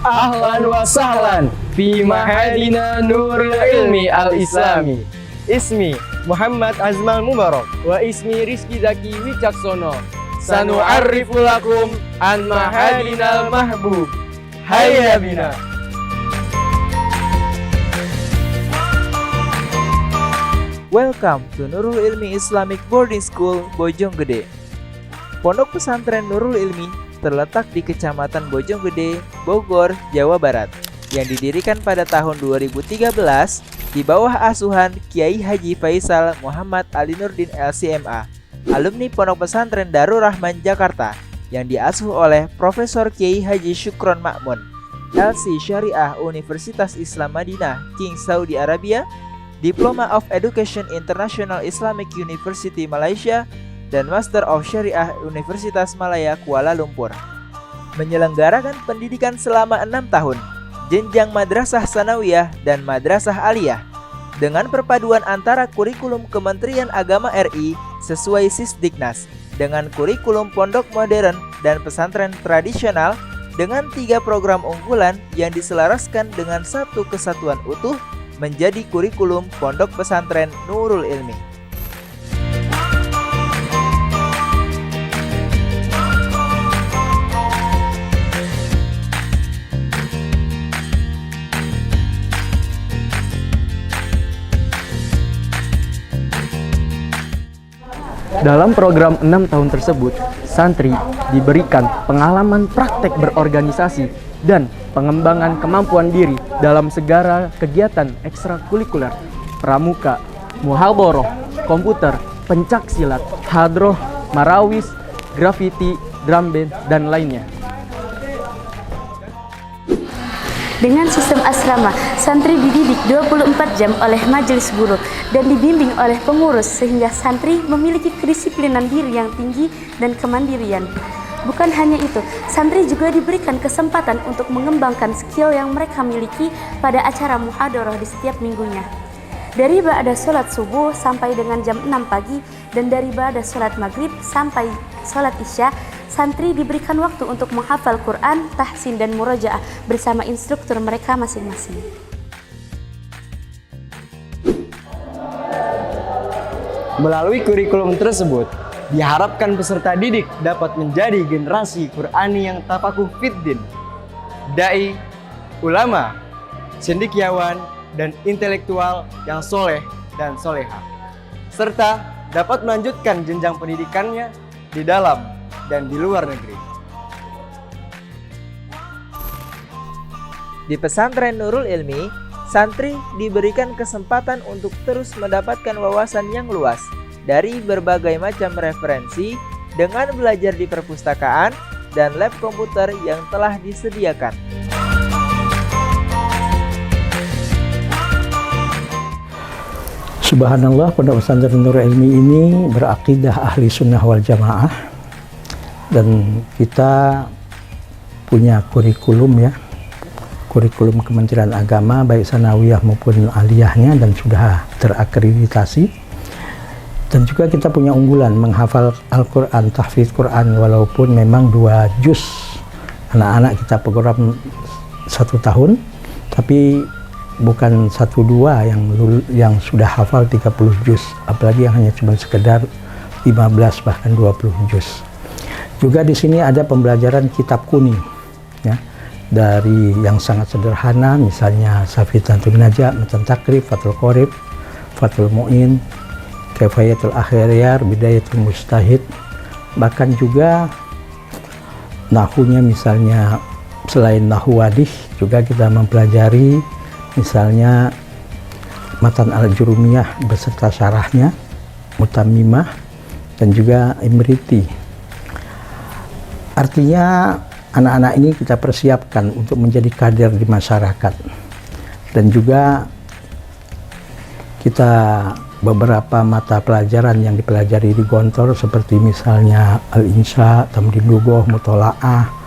Ahlan wa sahlan fi mahadina Nurul Ilmi Al-Islami. Ismi Muhammad Azmal Mubarak wa ismi Rizky Zaki Wicaksono. Sanu'arrifu lakum an mahadinal mahbub. Hayya bina. Welcome to Nurul Ilmi Islamic Boarding School, Bojonggede. Pondok pesantren Nurul Ilmi terletak di Kecamatan Bojonggede, Bogor, Jawa Barat, yang didirikan pada tahun 2013 di bawah asuhan Kiai Haji Faisal Muhammad Ali Nurdin LCMA, alumni Pondok Pesantren Darul Rahman Jakarta, yang diasuh oleh Profesor Kiai Haji Syukron Ma'mun, LC Syariah Universitas Islam Madinah, King Saudi Arabia, Diploma of Education International Islamic University Malaysia, dan Master of Syariah Universitas Malaya Kuala Lumpur. Menyelenggarakan pendidikan selama 6 tahun, jenjang madrasah sanawiyah dan madrasah aliyah, dengan perpaduan antara kurikulum Kementerian Agama RI sesuai Sisdiknas dengan kurikulum pondok modern dan pesantren tradisional dengan 3 program unggulan yang diselaraskan dengan satu kesatuan utuh menjadi kurikulum Pondok Pesantren Nurul Ilmi. Dalam program 6 tahun tersebut, santri diberikan pengalaman praktek berorganisasi dan pengembangan kemampuan diri dalam segala kegiatan ekstrakurikuler, pramuka, muhadharah, komputer, pencak silat, hadroh, marawis, graffiti, drum band, dan lainnya. Dengan sistem asrama, santri dididik 24 jam oleh majelis guru dan dibimbing oleh pengurus sehingga santri memiliki kedisiplinan diri yang tinggi dan kemandirian. Bukan hanya itu, santri juga diberikan kesempatan untuk mengembangkan skill yang mereka miliki pada acara muhadharah di setiap minggunya. Dari ba'da sholat subuh sampai dengan jam 6 pagi dan dari ba'da sholat maghrib sampai sholat isya, santri diberikan waktu untuk menghafal Quran, tahsin, dan murojaah bersama instruktur mereka masing-masing. Melalui kurikulum tersebut, diharapkan peserta didik dapat menjadi generasi Qur'ani yang tafakuh fiddin, dai, ulama, cendekiawan, dan intelektual yang soleh dan soleha, serta dapat melanjutkan jenjang pendidikannya di dalam dan di luar negeri. Di pesantren Nurul Ilmi, santri diberikan kesempatan untuk terus mendapatkan wawasan yang luas dari berbagai macam referensi dengan belajar di perpustakaan dan lab komputer yang telah disediakan. Subhanallah, Pondok Pesantren Nurul Ilmi ini berakidah ahli sunnah wal jamaah, dan kita punya kurikulum ya, kurikulum Kementerian Agama baik sanawiyah maupun aliyahnya, dan sudah terakreditasi. Dan juga kita punya unggulan menghafal Al-Quran, tahfiz Quran, walaupun memang 2 juz. Anak-anak kita program 1 tahun, tapi bukan 1-2 yang sudah hafal 30 juz, apalagi yang hanya cuma sekedar 15 bahkan 20 juz. Juga di sini ada pembelajaran kitab kuning ya, dari yang sangat sederhana misalnya Safiatul Najah, Matan Takrib, Fathul Qorib, Fathul Mu'in, Kifayatul Akhyar, Bidayatul Mujtahid, bahkan juga nahunya misalnya selain nahu wadih juga kita mempelajari misalnya Matan Al-Jurumiyah beserta syarahnya, Mutammimah, dan juga Imriti. Artinya anak-anak ini kita persiapkan untuk menjadi kader di masyarakat. Dan juga kita beberapa mata pelajaran yang dipelajari di Gontor seperti misalnya Al-Insya, Tamrin Lughah, Mutola'ah,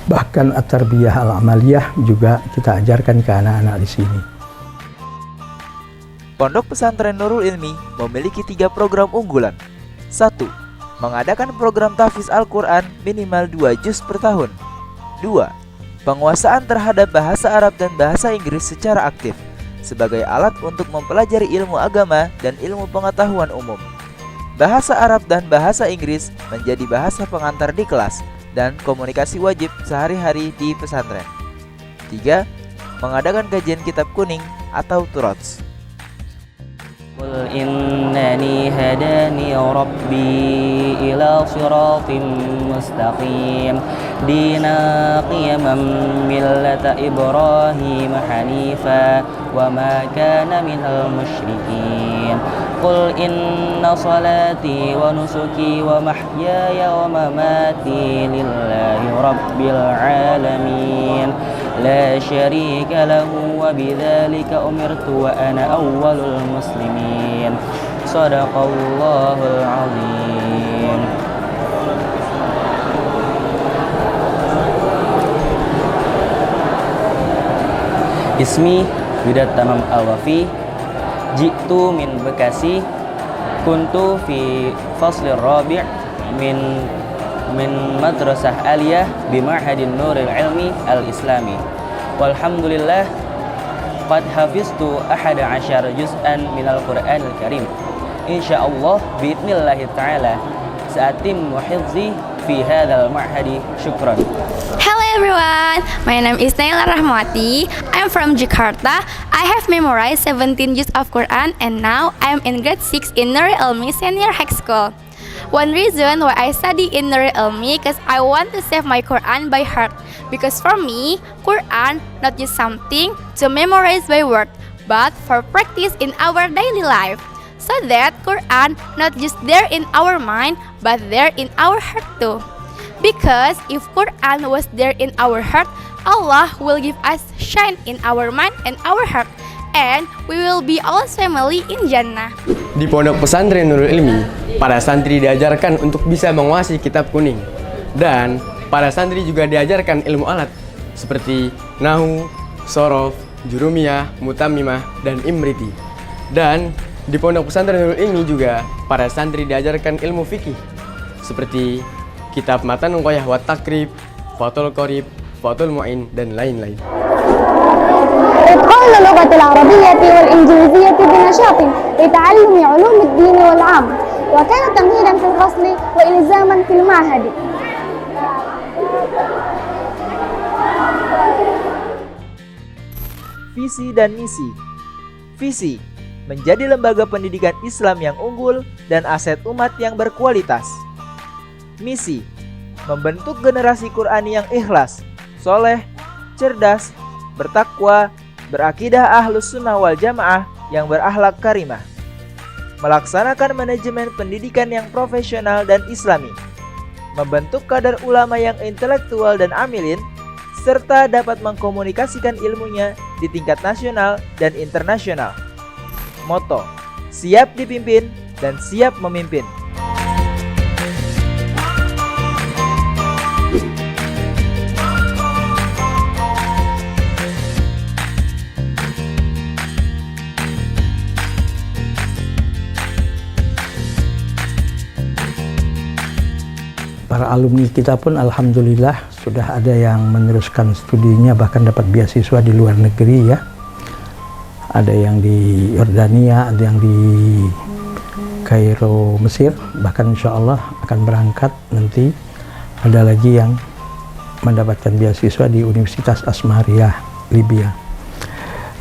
bahkan At-Tarbiyah Al-Amaliyah juga kita ajarkan ke anak-anak di sini. Pondok Pesantren Nurul Ilmi memiliki 3 program unggulan. 1. Mengadakan program tahfiz Al-Quran minimal 2 juz per tahun. 2. penguasaan terhadap bahasa Arab dan bahasa Inggris secara aktif sebagai alat untuk mempelajari ilmu agama dan ilmu pengetahuan umum. Bahasa Arab dan bahasa Inggris menjadi bahasa pengantar di kelas dan komunikasi wajib sehari-hari di pesantren. 3. Mengadakan kajian kitab kuning atau turots. قل إنني هداني ربي إلى صراط مستقيم دينا قيما ملة إبراهيم حنيفا وما كان من المشركين قل إن صلاتي ونسكي ومحياي ومماتي لله رب العالمين لا شريك له وبذلك أمرت وأنا أول المسلمين صدق الله العظيم. اسمي Widat Tamam Al-Wafi, jitu min Bekasi, kuntu fi fasli rabi' min madrasah aliyah bi ma'hadin nuril ilmi al-islami. Walhamdulillah qad hafiztu 11 juz'an minal Qur'anil Karim. Insyaallah biidznillah ta'ala sa'atimmu hifzi fi hadzal ma'hadi. Syukran. Hello everyone, my name is Naila Rahmawati. I'm from Jakarta. I have memorized 17 juz of Quran and now I'm in grade 6 in Nurul Ilmi Senior High School. One reason why I study in Nurul Ilmi because I want to save my Quran by heart. Because for me, Quran not just something to memorize by word, but for practice in our daily life. So that Quran not just there in our mind, but there in our heart too. Because if Quran was there in our heart, Allah will give us shine in our mind and our heart, and we will be all family in Jannah. Di Pondok Pesantren Nurul Ilmi, para santri diajarkan untuk bisa menguasai kitab kuning. Dan para santri juga diajarkan ilmu alat seperti nahu, sorof, jurumiyah, mutamimah, dan imriti. Dan di Pondok Pesantren Nurul Ilmi juga para santri diajarkan ilmu fikih seperti kitab Matan Qoyah wa Takrib, Fathul Qorib, Fathul Mu'in, dan lain-lain. إتقان اللغة العربية والإنجليزية بنشاط لتعلم علوم الدين والعام، وكان تمهيدا في الفصل وإلزاما في المعهد. Visi dan misi. Visi menjadi lembaga pendidikan Islam yang unggul dan aset umat yang berkualitas. Misi membentuk generasi Qur'ani yang ikhlas, soleh, cerdas, bertakwa, berakidah ahlus sunnah wal jamaah yang berakhlak karimah, melaksanakan manajemen pendidikan yang profesional dan islami, membentuk kadar ulama yang intelektual dan amilin, serta dapat mengkomunikasikan ilmunya di tingkat nasional dan internasional. Moto, siap dipimpin dan siap memimpin. Para alumni kita pun alhamdulillah sudah ada yang meneruskan studinya, bahkan dapat beasiswa di luar negeri ya. Ada yang di Yordania, ada yang di Kairo, Mesir, bahkan insya Allah akan berangkat nanti. Ada lagi yang mendapatkan beasiswa di Universitas Asmariyah, Libya.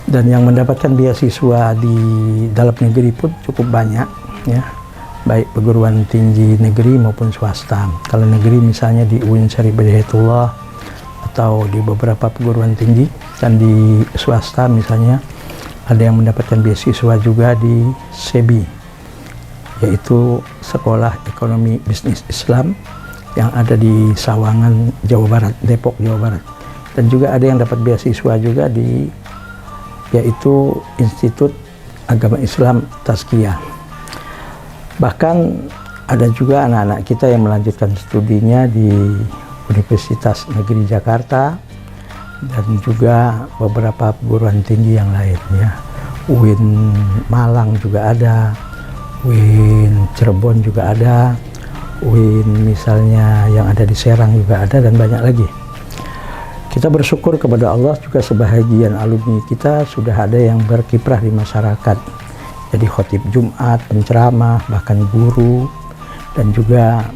Dan yang mendapatkan beasiswa di dalam negeri pun cukup banyak ya, baik perguruan tinggi negeri maupun swasta. Kalau negeri misalnya di UIN Syarif Hidayatullah atau di beberapa perguruan tinggi, dan di swasta misalnya ada yang mendapatkan beasiswa juga di SEBI, yaitu Sekolah Ekonomi Bisnis Islam yang ada di Sawangan, Jawa Barat, Depok, Jawa Barat. Dan juga ada yang dapat beasiswa juga di, yaitu Institut Agama Islam Tazkiyah. Bahkan ada juga anak-anak kita yang melanjutkan studinya di Universitas Negeri Jakarta dan juga beberapa perguruan tinggi yang lainnya. UIN Malang juga ada, UIN Cirebon juga ada, UIN misalnya yang ada di Serang juga ada, dan banyak lagi. Kita bersyukur kepada Allah juga sebahagian alumni kita sudah ada yang berkiprah di masyarakat. Jadi khotib Jumat, penceramah, bahkan guru, dan juga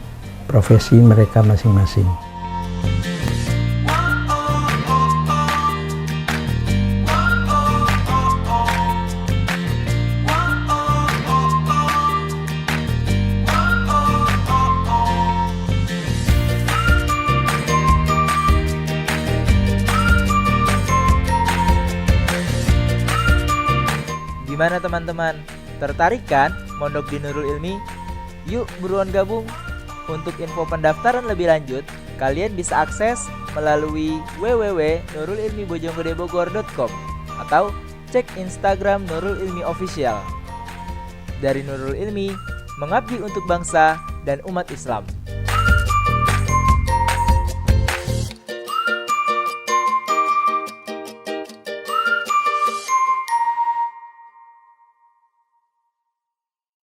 profesi mereka masing-masing. Gimana teman-teman? Tertarik kan mondok di Nurul Ilmi? Yuk buruan gabung. Untuk info pendaftaran lebih lanjut, kalian bisa akses melalui www.nurulilmibojonggodebogor.com atau cek Instagram Nurul Ilmi Official. Dari Nurul Ilmi, mengabdi untuk bangsa dan umat Islam.